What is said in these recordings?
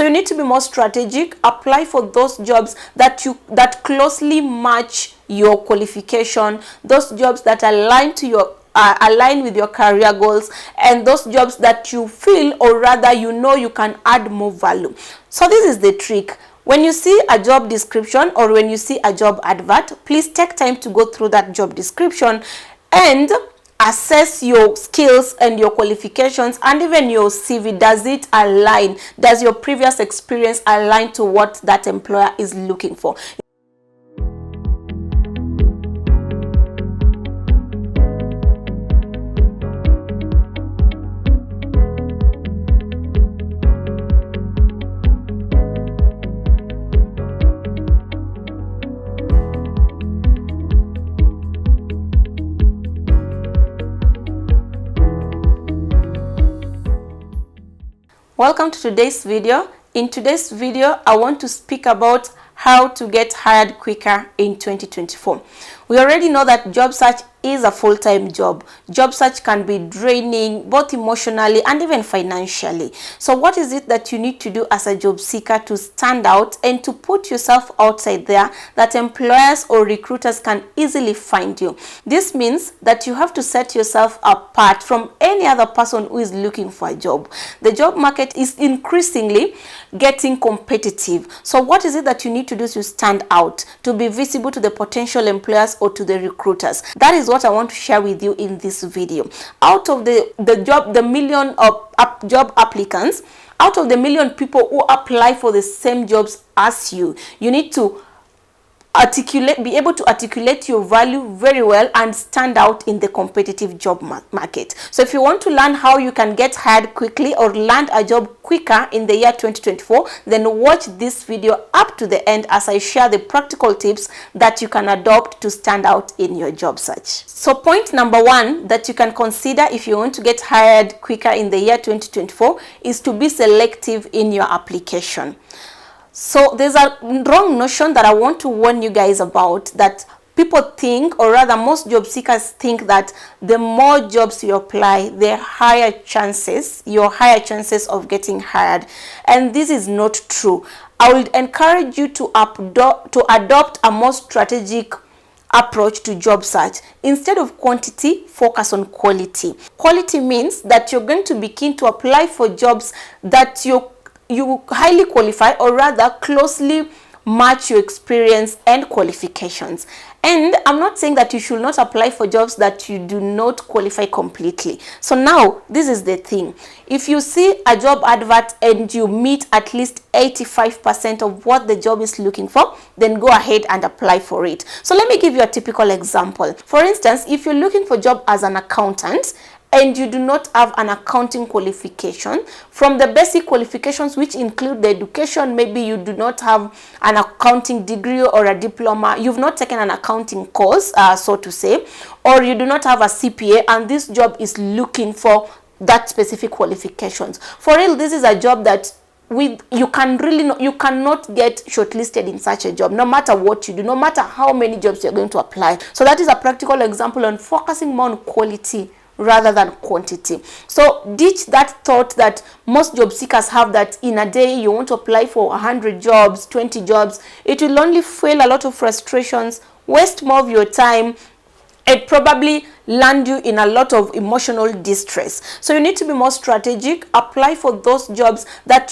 So you need to be more strategic. Apply for those jobs that closely match your qualification, those jobs that align to your align with your career goals, and those jobs that you feel, or rather you know, you can add more value. So this is the trick. When you see a job description or when you see a job advert, please take time to go through that job description and assess your skills and your qualifications and even your CV. Does it align? Does your previous experience align to what that employer is looking for? Welcome to today's video. In today's video, I want to speak about how to get hired quicker in 2024. We already know that job search is a full-time job. Job search can be draining both emotionally and even financially. So what is it that you need to do as a job seeker to stand out and to put yourself outside there that employers or recruiters can easily find you? This means that you have to set yourself apart from any other person who is looking for a job. The job market is increasingly getting competitive. So what is it that you need to do to stand out, to be visible to the potential employers or to the recruiters? That is what I want to share with you in this video. Out of the million of job applicants, out of the million people who apply for the same jobs as you need to be able to articulate your value very well and stand out in the competitive job market. So if you want to learn how you can get hired quickly or land a job quicker in the year 2024, then watch this video up to the end as I share the practical tips that you can adopt to stand out in your job search. So point number one that you can consider if you want to get hired quicker in the year 2024 is to be selective in your application. So there's a wrong notion that I want to warn you guys about, that people think, or rather most job seekers think, that the more jobs you apply, the higher chances of getting hired. And this is not true. I would encourage you to adopt a more strategic approach to job search. Instead of quantity, focus on quality. Quality means that you're going to be keen to apply for jobs that you highly qualify, or rather closely match your experience and qualifications. And I'm not saying that you should not apply for jobs that you do not qualify completely. So now this is the thing. If you see a job advert and you meet at least 85% of what the job is looking for, then go ahead and apply for it. So let me give you a typical example. For instance, if you're looking for a job as an accountant and you do not have an accounting qualification, from the basic qualifications, which include the education, maybe you do not have an accounting degree or a diploma, you've not taken an accounting course, so to say, or you do not have a CPA, and this job is looking for that specific qualifications. For real, this is a job that you cannot get shortlisted in such a job, no matter what you do, no matter how many jobs you're going to apply. So that is a practical example on focusing more on quality rather than quantity. So ditch that thought that most job seekers have, that in a day you want to apply for 100 jobs, 20 jobs. It will only fuel a lot of frustrations, waste more of your time, and probably land you in a lot of emotional distress. So you need to be more strategic. Apply for those jobs that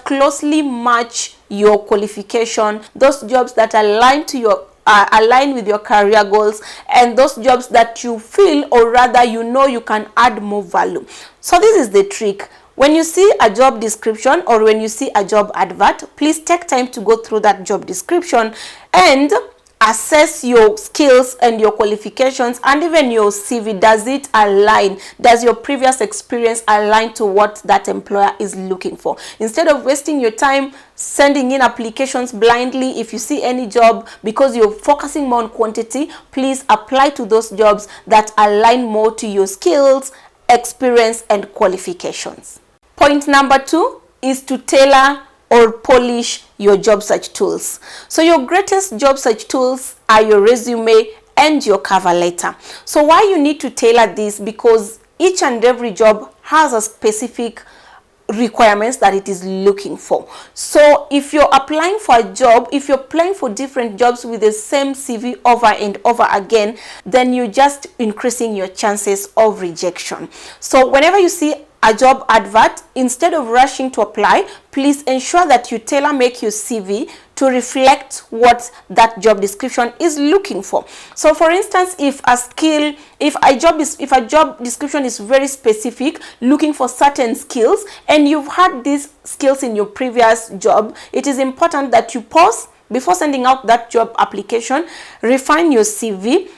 closely match your qualification, those jobs that align with your career goals, and those jobs that you feel, or rather you know, you can add more value. So this is the trick. When you see a job description or when you see a job advert, please take time to go through that job description and assess your skills and your qualifications and even your CV. Does it align? Does your previous experience align to what that employer is looking for? Instead of wasting your time sending in applications blindly, if you see any job, because you're focusing more on quantity, please apply to those jobs that align more to your skills, experience, and qualifications. Point number two is to tailor or polish your job search tools. So your greatest job search tools are your resume and your cover letter. So why you need to tailor this? Because each and every job has a specific requirements that it is looking for. So if you're applying for a job, if you're applying for different jobs with the same CV over and over again, then you're just increasing your chances of rejection. So whenever you see a job advert, instead of rushing to apply, please ensure that you tailor make your CV to reflect what that job description is looking for. So for instance, if a job description is very specific, looking for certain skills, and you've had these skills in your previous job, it is important that you pause before sending out that job application, refine your CV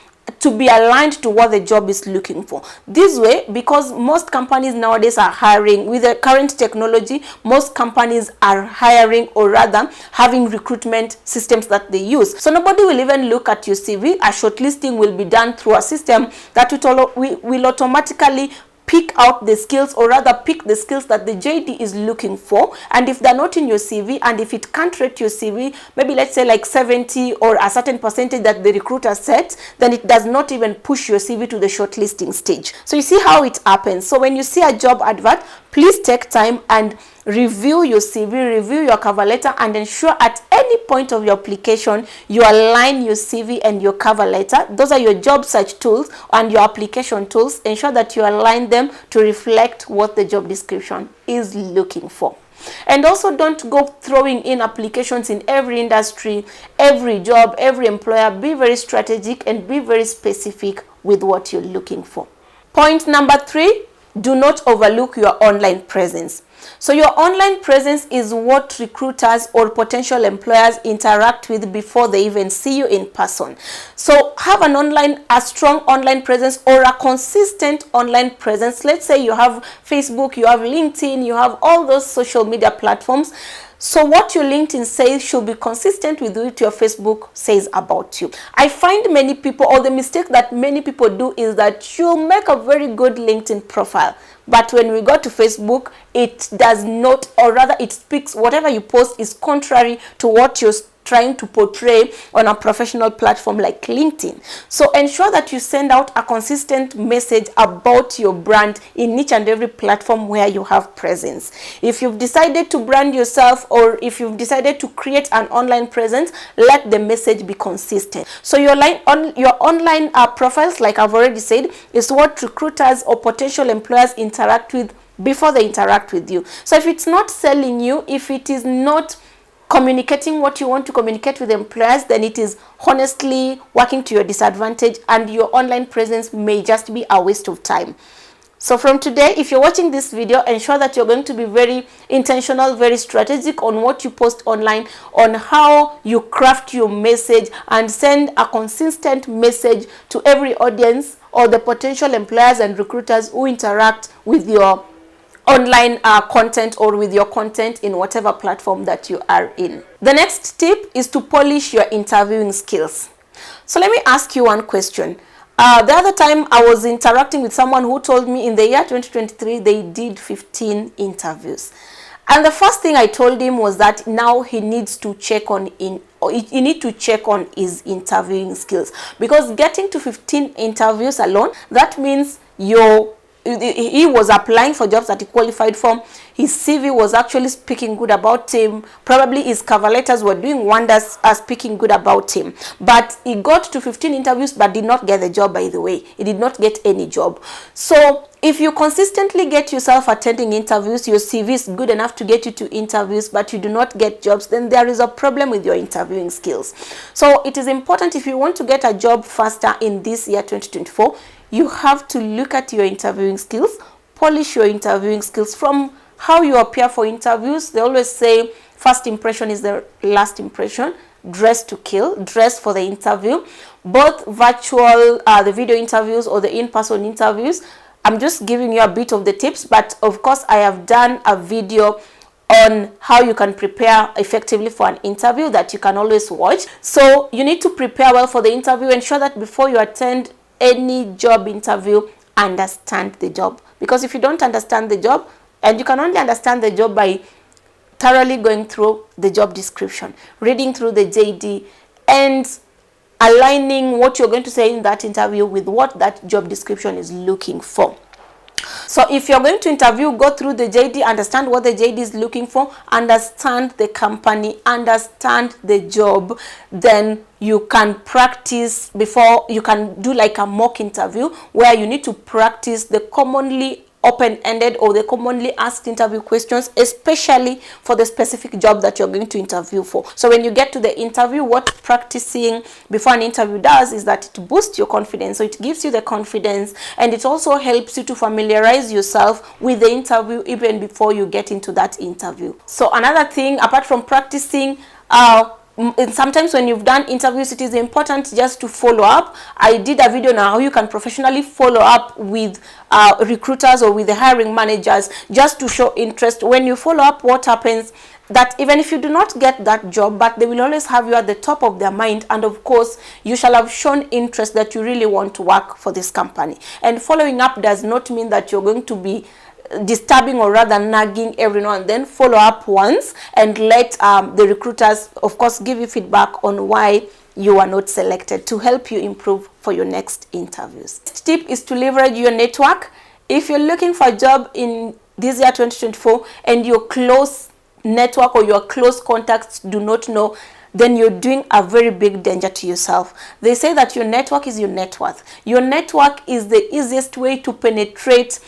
to be aligned to what the job is looking for. This way, because most companies nowadays are hiring with the current technology, most companies are hiring, or rather having recruitment systems that they use. So nobody will even look at your CV. A shortlisting will be done through a system that will automatically pick out the skills, or rather pick the skills that the JD is looking for. And if they're not in your CV, and if it can't rate your CV, maybe let's say like 70 or a certain percentage that the recruiter sets, then it does not even push your CV to the shortlisting stage. So you see how it happens. So when you see a job advert, please take time and review your CV, review your cover letter, and ensure at any point of your application you align your CV and your cover letter. Those are your job search tools and your application tools. Ensure that you align them to reflect what the job description is looking for. And also, don't go throwing in applications in every industry, every job, every employer. Be very strategic and be very specific with what you're looking for. Point number 3, do not overlook your online presence. So your online presence is what recruiters or potential employers interact with before they even see you in person. So have a strong online presence, or a consistent online presence. Let's say you have Facebook, you have LinkedIn, you have all those social media platforms. So what your LinkedIn says should be consistent with what your Facebook says about you. I find many people, or the mistake that many people do, is that you make a very good LinkedIn profile, but when we go to Facebook, it does not, or rather it speaks, whatever you post is contrary to what you're trying to portray on a professional platform like LinkedIn. So ensure that you send out a consistent message about your brand in each and every platform where you have presence. If you've decided to brand yourself, or if you've decided to create an online presence, let the message be consistent. So your online profiles, like I've already said, is what recruiters or potential employers interact with before they interact with you. So if it's not selling you, if it is not communicating what you want to communicate with employers, then it is honestly working to your disadvantage, and your online presence may just be a waste of time. So from today, if you're watching this video, ensure that you're going to be very intentional, very strategic on what you post online, on how you craft your message, and send a consistent message to every audience or the potential employers and recruiters who interact with your online content, or with your content in whatever platform that you are in. The next tip is to polish your interviewing skills. So let me ask you one question. The other time I was interacting with someone who told me in the year 2023 they did 15 interviews. And the first thing I told him was that now he needs to check on his interviewing skills, because getting to 15 interviews alone, that means he was applying for jobs that he qualified for. His CV was actually speaking good about him. Probably his cover letters were doing wonders as speaking good about him. But he got to 15 interviews but did not get the job, by the way. He did not get any job. So if you consistently get yourself attending interviews, your CV is good enough to get you to interviews, but you do not get jobs, then there is a problem with your interviewing skills. So it is important, if you want to get a job faster in this year 2024, you have to look at your interviewing skills, polish your interviewing skills from how you appear for interviews. They always say first impression is the last impression. Dress to kill, dress for the interview. Both virtual, the video interviews or the in-person interviews. I'm just giving you a bit of the tips, but of course I have done a video on how you can prepare effectively for an interview that you can always watch. So you need to prepare well for the interview. Ensure that before you attend any job interview, understand the job, because if you don't understand the job, and you can only understand the job by thoroughly going through the job description, reading through the JD, and aligning what you're going to say in that interview with what that job description is looking for. So if you're going to interview, go through the JD, understand what the JD is looking for, understand the company, understand the job, then you can practice before you can do like a mock interview where you need to practice the commonly open-ended or the commonly asked interview questions, especially for the specific job that you're going to interview for. So when you get to the interview, what practicing before an interview does is that it boosts your confidence. So it gives you the confidence, and it also helps you to familiarize yourself with the interview even before you get into that interview. So another thing, apart from practicing, sometimes when you've done interviews, it is important just to follow up. I did a video now how you can professionally follow up with recruiters or with the hiring managers just to show interest. When you follow up, what happens that even if you do not get that job, but they will always have you at the top of their mind, and of course you shall have shown interest that you really want to work for this company. And following up does not mean that you're going to be disturbing or rather nagging every now and then. Follow up once and let the recruiters of course give you feedback on why you are not selected to help you improve for your next interviews. Next tip is to leverage your network. If you're looking for a job in this year 2024 and your close network or your close contacts do not know, then you're doing a very big danger to yourself. They say that your network is your net worth. Your network is the easiest way to penetrate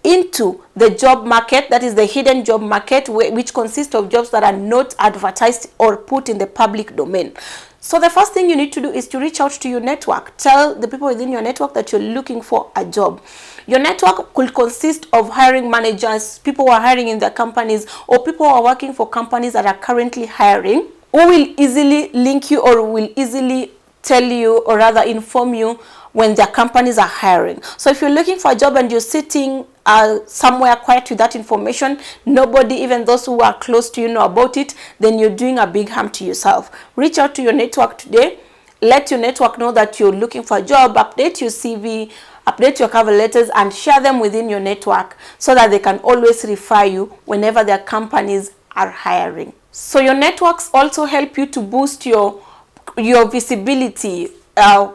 into the job market, that is the hidden job market, which consists of jobs that are not advertised or put in the public domain. So the first thing you need to do is to reach out to your network. Tell the people within your network that you're looking for a job. Your network could consist of hiring managers, people who are hiring in their companies, or people who are working for companies that are currently hiring, who will easily link you or will easily tell you or rather inform you when their companies are hiring. So if you're looking for a job and you're sitting somewhere quiet with that information, nobody, even those who are close to you, know about it, then you're doing a big harm to yourself. Reach out to your network today. Let your network know that you're looking for a job. Update your CV, update your cover letters, and share them within your network so that they can always refer you whenever their companies are hiring. So your networks also help you to boost your visibility.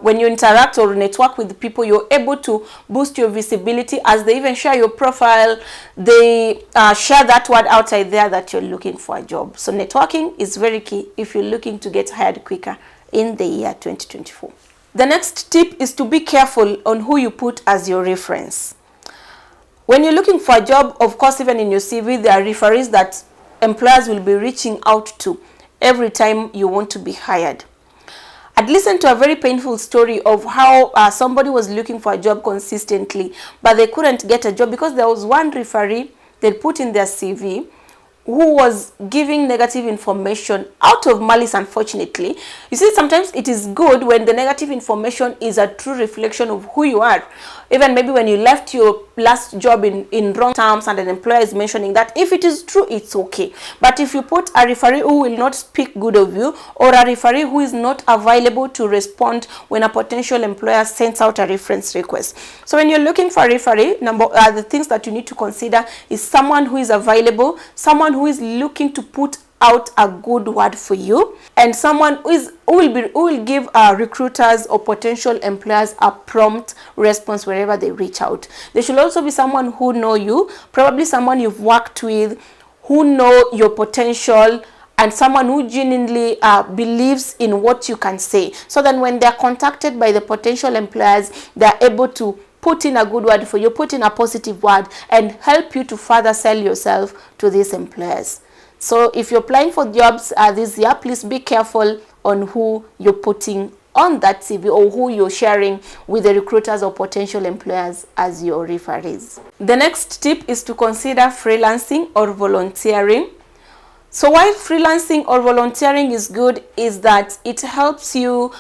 When you interact or network with people, you're able to boost your visibility as they even share your profile. They share that word outside there that you're looking for a job. So networking is very key if you're looking to get hired quicker in the year 2024. The next tip is to be careful on who you put as your reference. When you're looking for a job, of course, even in your CV, there are referees that employers will be reaching out to every time you want to be hired. I'd listened to a very painful story of how somebody was looking for a job consistently, but they couldn't get a job because there was one referee they put in their CV who was giving negative information out of malice, unfortunately. You see, sometimes it is good when the negative information is a true reflection of who you are. Even maybe when you left your last job in wrong terms and an employer is mentioning that, if it is true, it's okay. But if you put a referee who will not speak good of you, or a referee who is not available to respond when a potential employer sends out a reference request. So when you're looking for a referee, the things that you need to consider is someone who is available, someone who is looking to put out a good word for you, and someone who will give recruiters or potential employers a prompt response wherever they reach out. They should also be someone who know you, probably someone you've worked with, who know your potential, and someone who genuinely believes in what you can say, so that when they're contacted by the potential employers, they're able to put in a good word for you, put in a positive word, and help you to further sell yourself to these employers. So if you're applying for jobs this year, please be careful on who you're putting on that CV or who you're sharing with the recruiters or potential employers as your referees. The next tip is to consider freelancing or volunteering. So why freelancing or volunteering is good is that it helps you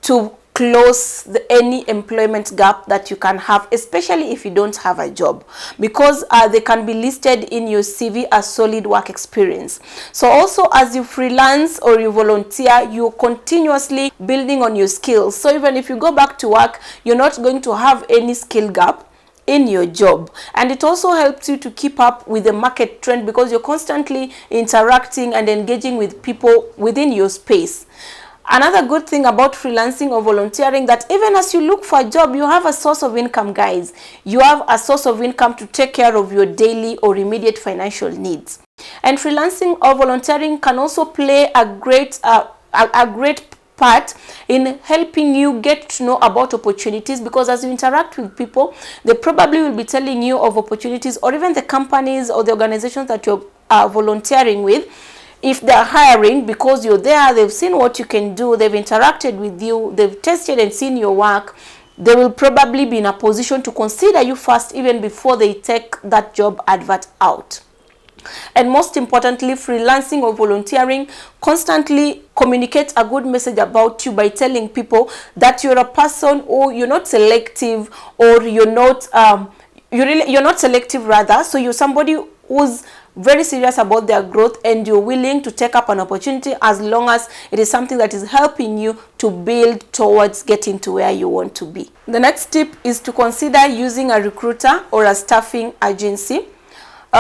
to close any employment gap that you can have, especially if you don't have a job, because they can be listed in your CV as solid work experience. So also, as you freelance or you volunteer, you're continuously building on your skills. So even if you go back to work, you're not going to have any skill gap in your job. And it also helps you to keep up with the market trend because you're constantly interacting and engaging with people within your space. Another good thing about freelancing or volunteering, that even as you look for a job, you have a source of income, guys. You have a source of income to take care of your daily or immediate financial needs. And freelancing or volunteering can also play a great part in helping you get to know about opportunities, because as you interact with people, they probably will be telling you of opportunities, or even the companies or the organizations that you're volunteering with. If they're hiring, because you're there, they've seen what you can do, they've interacted with you, they've tested and seen your work, they will probably be in a position to consider you first, even before they take that job advert out. And most importantly, freelancing or volunteering constantly communicates a good message about you by telling people that you're a person, or you're not selective, or you're not selective rather. So you're somebody who's very serious about their growth, and you're willing to take up an opportunity as long as it is something that is helping you to build towards getting to where you want to be. The next tip is to consider using a recruiter or a staffing agency.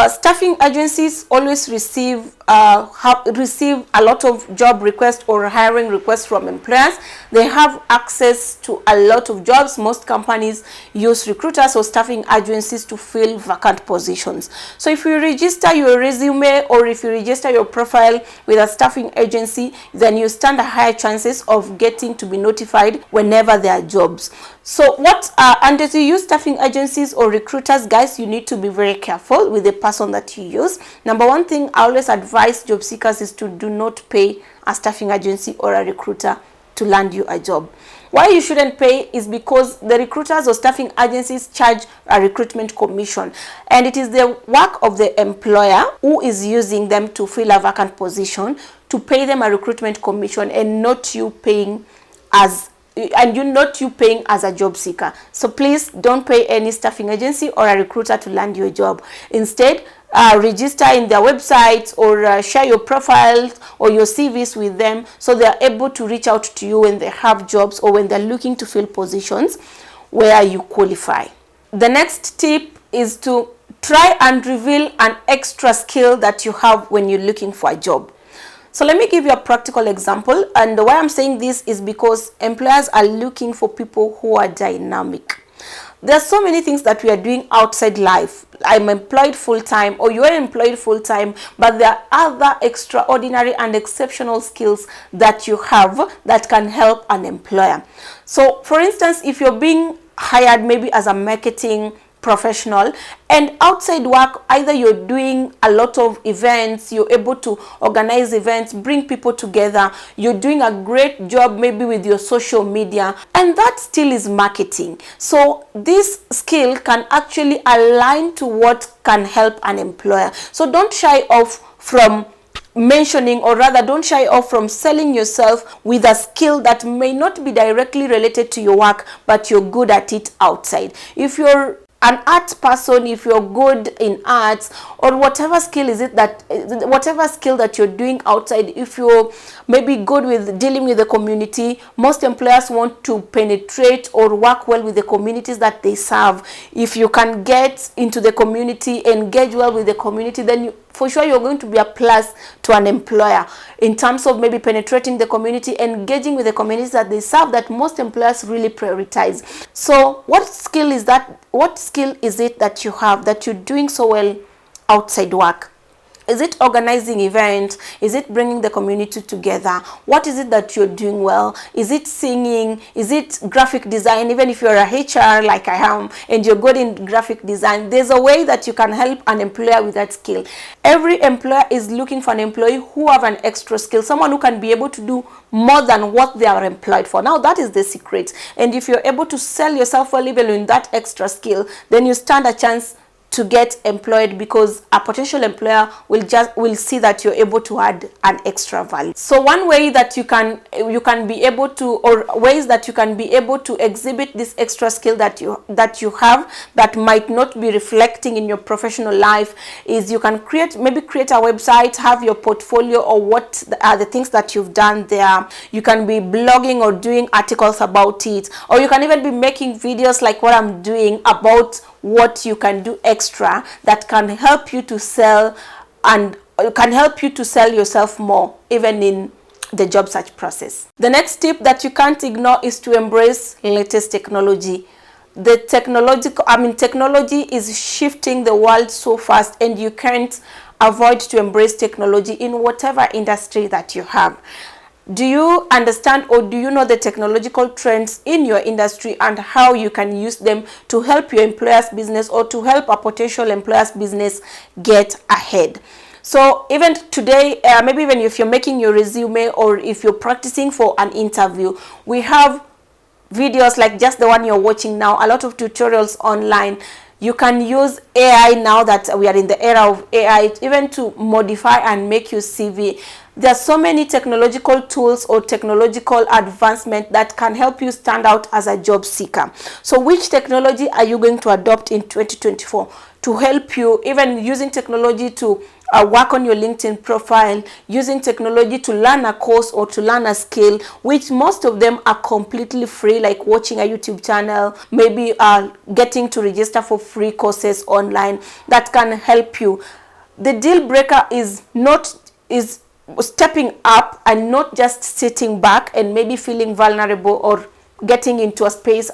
Staffing agencies always receive a lot of job requests or hiring requests from employers. They have access to a lot of jobs. Most companies use recruiters or staffing agencies to fill vacant positions. So if you register your resume, or if you register your profile with a staffing agency, then you stand a higher chances of getting to be notified whenever there are jobs. So and as you use staffing agencies or recruiters, guys, you need to be very careful with the person that you use. Number one thing I always advise job seekers is to do not pay a staffing agency or a recruiter to land you a job. Why you shouldn't pay is because the recruiters or staffing agencies charge a recruitment commission, and it is the work of the employer who is using them to fill a vacant position to pay them a recruitment commission, and not you paying as a job seeker. So please don't pay any staffing agency or a recruiter to land you a job. Instead, register in their websites, or share your profiles or your CVs with them, so they are able to reach out to you when they have jobs, or when they're looking to fill positions where you qualify. The next tip is to try and reveal an extra skill that you have when you're looking for a job. So let me give you a practical example, and why I'm saying this is because employers are looking for people who are dynamic. There are so many things that we are doing outside life. I'm employed full-time, or you are employed full-time, but there are other extraordinary and exceptional skills that you have that can help an employer. So for instance, if you're being hired maybe as a marketing professional, and outside work, either you're doing a lot of events, you're able to organize events, bring people together, you're doing a great job maybe with your social media, and that still is marketing. So this skill can actually align to what can help an employer. So don't shy off from mentioning, or rather don't shy off from selling yourself with a skill that may not be directly related to your work, but you're good at it outside. If you're an art person, if you're good in arts, or whatever skill that you're doing outside, if you're maybe good with dealing with the community, most employers want to penetrate or work well with the communities that they serve. If you can get into the community, engage well with the community, then for sure you're going to be a plus to an employer in terms of maybe penetrating the community, engaging with the communities that they serve, that most employers really prioritize. So what skill is it that you have that you're doing so well outside work? Is it organizing events? Is it bringing the community together? What is it that you're doing well? Is it singing? Is it graphic design? Even if you're a HR like I am and you're good in graphic design, there's a way that you can help an employer with that skill. Every employer is looking for an employee who have an extra skill, someone who can be able to do more than what they are employed for. Now that is the secret. And if you're able to sell yourself well even in that extra skill, then you stand a chance to get employed, because a potential employer will see that you're able to add an extra value. So one way that you can be able to, or ways that you can be able to exhibit this extra skill that you have that might not be reflecting in your professional life, is you can create a website, have your portfolio, or what are the things that you've done there. You can be blogging or doing articles about it, or you can even be making videos like what I'm doing about what you can do extra that can help you to sell, and can help you to sell yourself more even in the job search process. The next tip that you can't ignore is to embrace latest technology. The technology is shifting the world so fast, and you can't avoid to embrace technology in whatever industry that you have. Do you understand, or do you know the technological trends in your industry and how you can use them to help your employer's business or to help a potential employer's business get ahead? So even today, maybe even if you're making your resume or if you're practicing for an interview, we have videos like just the one you're watching now, a lot of tutorials online. You can use AI now that we are in the era of AI, even to modify and make your CV. There are so many technological tools or technological advancement that can help you stand out as a job seeker. So which technology are you going to adopt in 2024 to help you, even using technology to work on your LinkedIn profile, using technology to learn a course or to learn a skill, which most of them are completely free, like watching a YouTube channel, maybe getting to register for free courses online that can help you. The deal breaker is stepping up and not just sitting back and maybe feeling vulnerable or getting into a space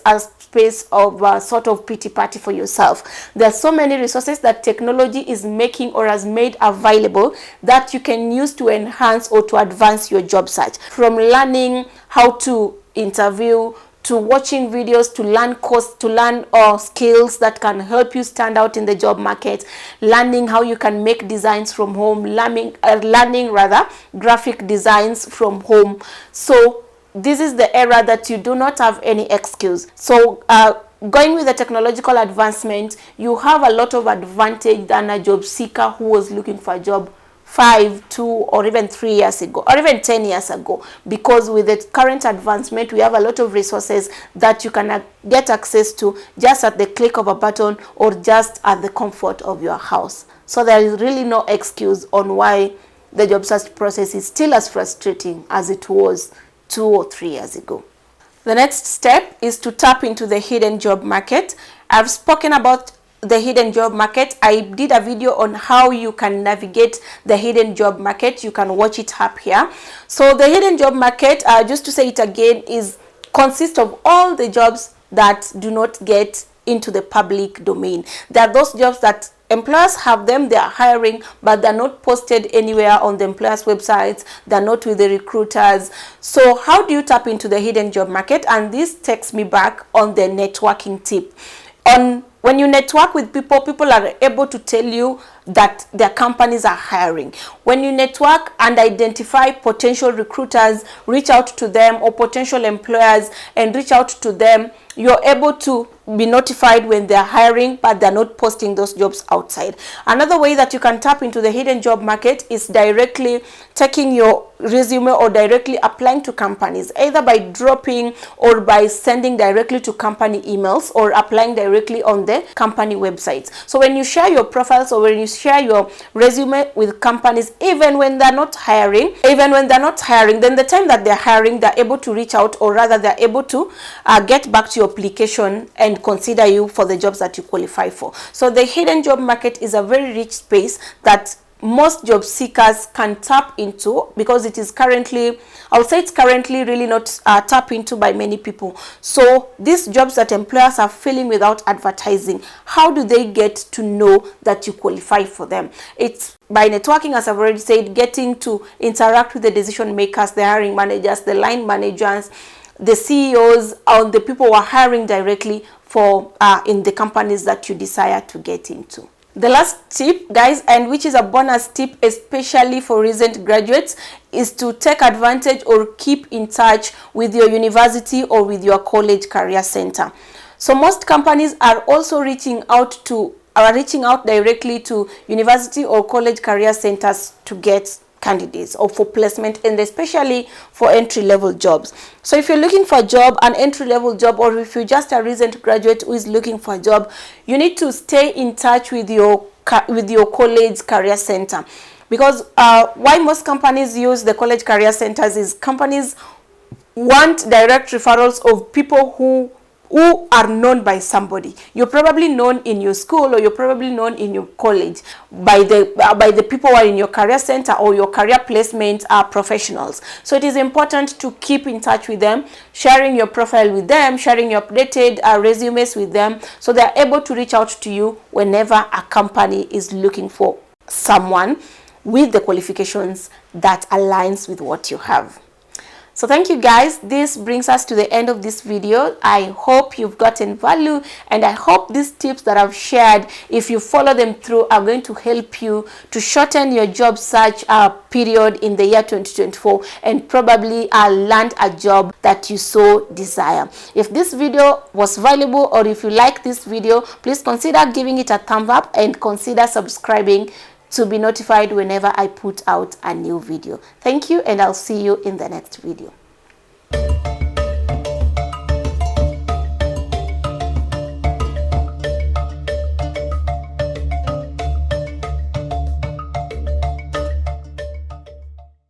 of sort of pity party for yourself. There are so many resources that technology is making or has made available that you can use to enhance or to advance your job search. From learning how to interview, to watching videos, to learn skills that can help you stand out in the job market, learning how you can make designs from home, learning graphic designs from home. So this is the era that you do not have any excuse. So going with the technological advancement, you have a lot of advantage than a job seeker who was looking for a job 5, 2, or even 3 years ago, or even 10 years ago, because with the current advancement, we have a lot of resources that you can get access to just at the click of a button or just at the comfort of your house. So there is really no excuse on why the job search process is still as frustrating as it was 2 or 3 years ago. The next step is to tap into the hidden job market. I've spoken about the hidden job market. I did a video on how you can navigate the hidden job market. You can watch it up here. So the hidden job market, just to say it again, consists of all the jobs that do not get into the public domain. There are those jobs that employers have them, they are hiring, but they're not posted anywhere on the employers' websites, they're not with the recruiters. So how do you tap into the hidden job market? And this takes me back on the networking tip. When you network with people, people are able to tell you that their companies are hiring. When you network and identify potential recruiters, reach out to them, or potential employers and reach out to them, you're able to be notified when they're hiring, but they're not posting those jobs outside. Another way that you can tap into the hidden job market is directly taking your resume or directly applying to companies, either by dropping or by sending directly to company emails or applying directly on the company websites. So when you share your profiles or when you share your resume with companies, even when they're not hiring, then the time that they're hiring, they're able to reach out, or rather they're able to get back to your application and consider you for the jobs that you qualify for. So the hidden job market is a very rich space that most job seekers can tap into, because it is currently, I would say it's currently really not tapped into by many people. So these jobs that employers are filling without advertising, how do they get to know that you qualify for them? It's by networking, as I've already said, getting to interact with the decision makers, the hiring managers, the line managers, the CEOs, and the people who are hiring directly for in the companies that you desire to get into. The last tip, guys, and which is a bonus tip especially for recent graduates, is to take advantage or keep in touch with your university or with your college career center. So most companies are also reaching out directly to university or college career centers to get candidates or for placement, and especially for entry-level jobs. So if you're looking for a job, an entry-level job, or if you're just a recent graduate who is looking for a job, you need to stay in touch with your college career center, because why most companies use the college career centers is companies want direct referrals of people who who are known by somebody. You're probably known in your school, or you're probably known in your college by the people who are in your career center or your career placement professionals. So it is important to keep in touch with them, sharing your profile with them, sharing your updated resumes with them, so they're able to reach out to you whenever a company is looking for someone with the qualifications that aligns with what you have. So thank you guys. This brings us to the end of this video. I hope you've gotten value, and I hope these tips that I've shared, if you follow them through, are going to help you to shorten your job search period in the year 2024, and probably land a job that you so desire. If this video was valuable, or if you like this video, please consider giving it a thumb up and consider subscribing to be notified whenever I put out a new video. Thank you, and I'll see you in the next video.